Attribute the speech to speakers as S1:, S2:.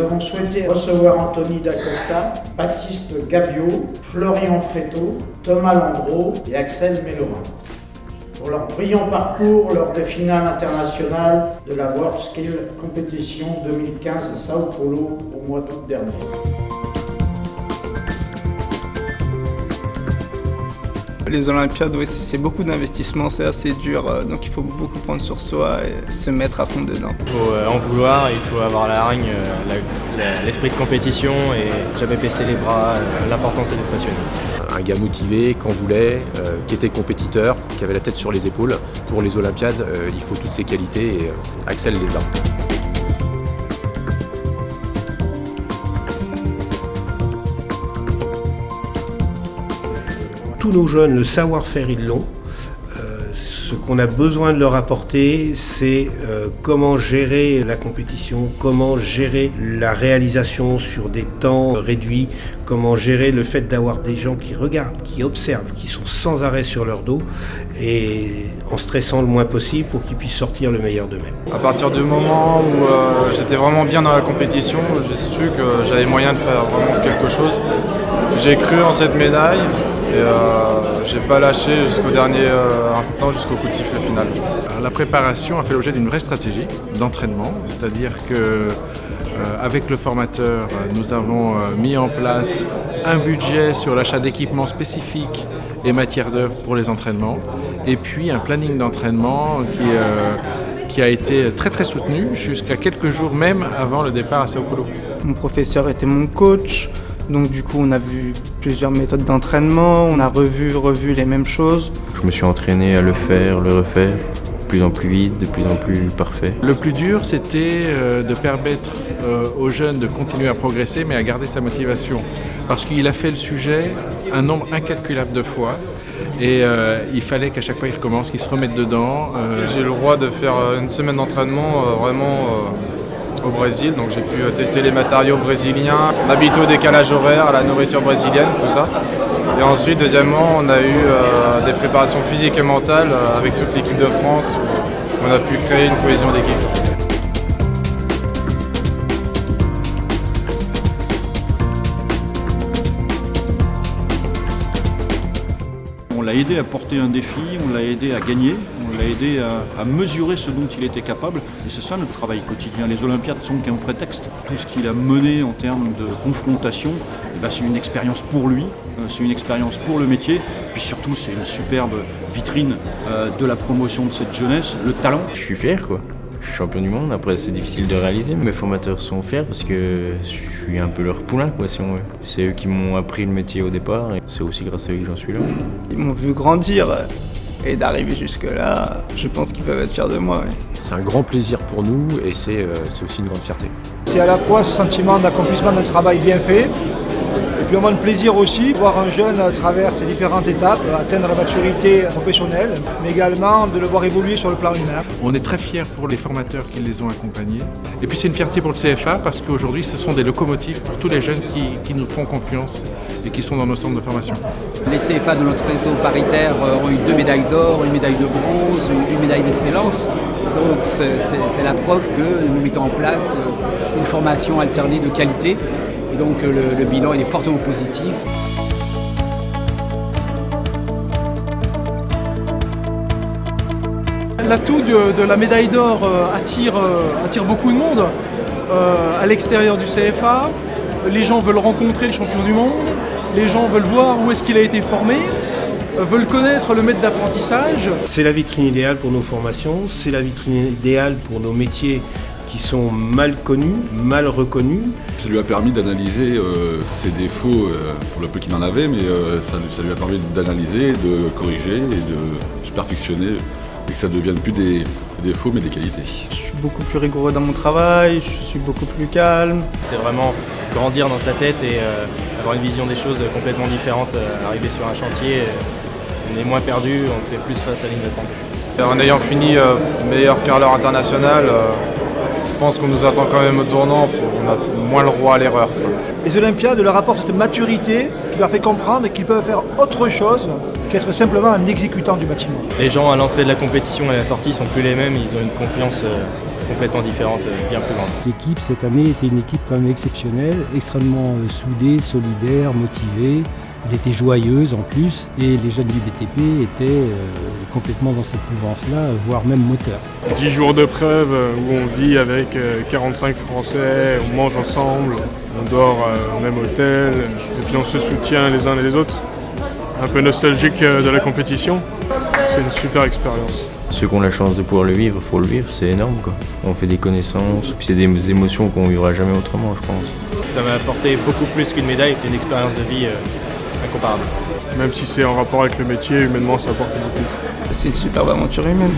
S1: avons souhaité recevoir Anthony Dacosta, Baptiste Gabiot, Florian Fréteau, Thomas Landreau et Axel Mellorin pour leur brillant parcours lors des finales internationales de la World Skill Competition 2015 à Sao Paulo au mois d'août dernier.
S2: Les Olympiades, oui, c'est beaucoup d'investissement, c'est assez dur, donc il faut beaucoup prendre sur soi et se mettre à fond dedans.
S3: Il faut en vouloir, il faut avoir la hargne, l'esprit de compétition et jamais baisser les bras. L'important c'est d'être passionné.
S4: Un gars motivé, qu'en voulait, qui était compétiteur, qui avait la tête sur les épaules. Pour les Olympiades, il faut toutes ces qualités et Axel les a.
S5: Tous nos jeunes, le savoir-faire, ils l'ont. Ce qu'on a besoin de leur apporter, c'est comment gérer la compétition, comment gérer la réalisation sur des temps réduits, comment gérer le fait d'avoir des gens qui regardent, qui observent, qui sont sans arrêt sur leur dos et en stressant le moins possible pour qu'ils puissent sortir le meilleur d'eux-mêmes.
S6: À partir du moment où j'étais vraiment bien dans la compétition, j'ai su que j'avais moyen de faire vraiment quelque chose. J'ai cru en cette médaille. Et j'ai pas lâché jusqu'au dernier instant, jusqu'au coup de sifflet final.
S7: La préparation a fait l'objet d'une vraie stratégie d'entraînement, c'est-à-dire que avec le formateur, nous avons mis en place un budget sur l'achat d'équipements spécifiques et matières d'œuvre pour les entraînements, et puis un planning d'entraînement qui a été très très soutenu jusqu'à quelques jours même avant le départ à Sao Paulo.
S2: Mon professeur était mon coach. Donc du coup, on a vu plusieurs méthodes d'entraînement, on a revu les mêmes choses.
S8: Je me suis entraîné à le faire, le refaire, de plus en plus vite, de plus en plus parfait.
S7: Le plus dur, c'était de permettre aux jeunes de continuer à progresser, mais à garder sa motivation. Parce qu'il a fait le sujet un nombre incalculable de fois. Et il fallait qu'à chaque fois il recommence, qu'il se remette dedans.
S6: J'ai le droit de faire une semaine d'entraînement au Brésil, donc j'ai pu tester les matériaux brésiliens, m'habituer au décalage horaire, à la nourriture brésilienne, tout ça. Et ensuite, deuxièmement, on a eu des préparations physiques et mentales avec toute l'équipe de France où on a pu créer une cohésion d'équipe.
S9: On l'a aidé à porter un défi, on l'a aidé à gagner, on l'a aidé à mesurer ce dont il était capable. Et c'est ça notre travail quotidien. Les Olympiades sont qu'un prétexte. Tout ce qu'il a mené en termes de confrontation, c'est une expérience pour lui, c'est une expérience pour le métier. Puis surtout, c'est une superbe vitrine de la promotion de cette jeunesse, le talent.
S8: Je suis fier, quoi. Je suis champion du monde, après c'est difficile de réaliser. Mes formateurs sont fiers parce que je suis un peu leur poulain, quoi, si on veut. C'est eux qui m'ont appris le métier au départ et c'est aussi grâce à eux que j'en suis là.
S2: Ils m'ont vu grandir et d'arriver jusque-là, je pense qu'ils peuvent être fiers de moi. Ouais.
S4: C'est un grand plaisir pour nous et c'est aussi une grande fierté.
S10: C'est à la fois ce sentiment d'accomplissement d'un travail bien fait, et puis un moment de plaisir aussi, voir un jeune à travers ces différentes étapes, atteindre la maturité professionnelle, mais également de le voir évoluer sur le plan humain.
S7: On est très fiers pour les formateurs qui les ont accompagnés. Et puis c'est une fierté pour le CFA parce qu'aujourd'hui ce sont des locomotives pour tous les jeunes qui nous font confiance et qui sont dans nos centres de formation.
S11: Les CFA de notre réseau paritaire ont eu 2 médailles d'or, une médaille de bronze, une médaille d'excellence. Donc c'est la preuve que nous mettons en place une formation alternée de qualité. Et donc le bilan il est fortement positif.
S12: L'atout de la médaille d'or attire beaucoup de monde à l'extérieur du CFA. Les gens veulent rencontrer le champion du monde, les gens veulent voir où est-ce qu'il a été formé, veulent connaître le maître d'apprentissage.
S5: C'est la vitrine idéale pour nos formations, c'est la vitrine idéale pour nos métiers qui sont mal connus, mal reconnus.
S13: Ça lui a permis d'analyser ses défauts, pour le peu qu'il en avait, mais ça lui a permis d'analyser, de corriger et de se perfectionner et que ça ne devienne plus des défauts mais des qualités.
S2: Je suis beaucoup plus rigoureux dans mon travail, je suis beaucoup plus calme.
S3: C'est vraiment grandir dans sa tête et avoir une vision des choses complètement différente. Arriver sur un chantier, on est moins perdu, on fait plus face à l'inattendu.
S6: En ayant fini meilleur curleur international, je pense qu'on nous attend quand même au tournant, on a moins le droit à l'erreur.
S10: Les Olympiades leur apportent cette maturité qui leur fait comprendre qu'ils peuvent faire autre chose qu'être simplement un exécutant du bâtiment.
S3: Les gens à l'entrée de la compétition et à la sortie ne sont plus les mêmes, ils ont une confiance complètement différente, bien plus grande.
S14: L'équipe cette année était une équipe quand même exceptionnelle, extrêmement soudée, solidaire, motivée. Elle était joyeuse en plus et les jeunes du BTP étaient complètement dans cette mouvance-là, voire même moteur.
S15: 10 jours de preuve où on vit avec 45 Français, on mange ensemble, on dort au même hôtel et puis on se soutient les uns les autres. Un peu nostalgique de la compétition, c'est une super expérience.
S8: Ceux qui ont la chance de pouvoir le vivre, il faut le vivre, c'est énorme quoi. On fait des connaissances, puis c'est des émotions qu'on ne vivra jamais autrement je pense.
S3: Ça m'a apporté beaucoup plus qu'une médaille, c'est une expérience de vie incomparable.
S15: Même si c'est en rapport avec le métier, humainement ça apporte beaucoup.
S2: C'est une superbe aventure humaine.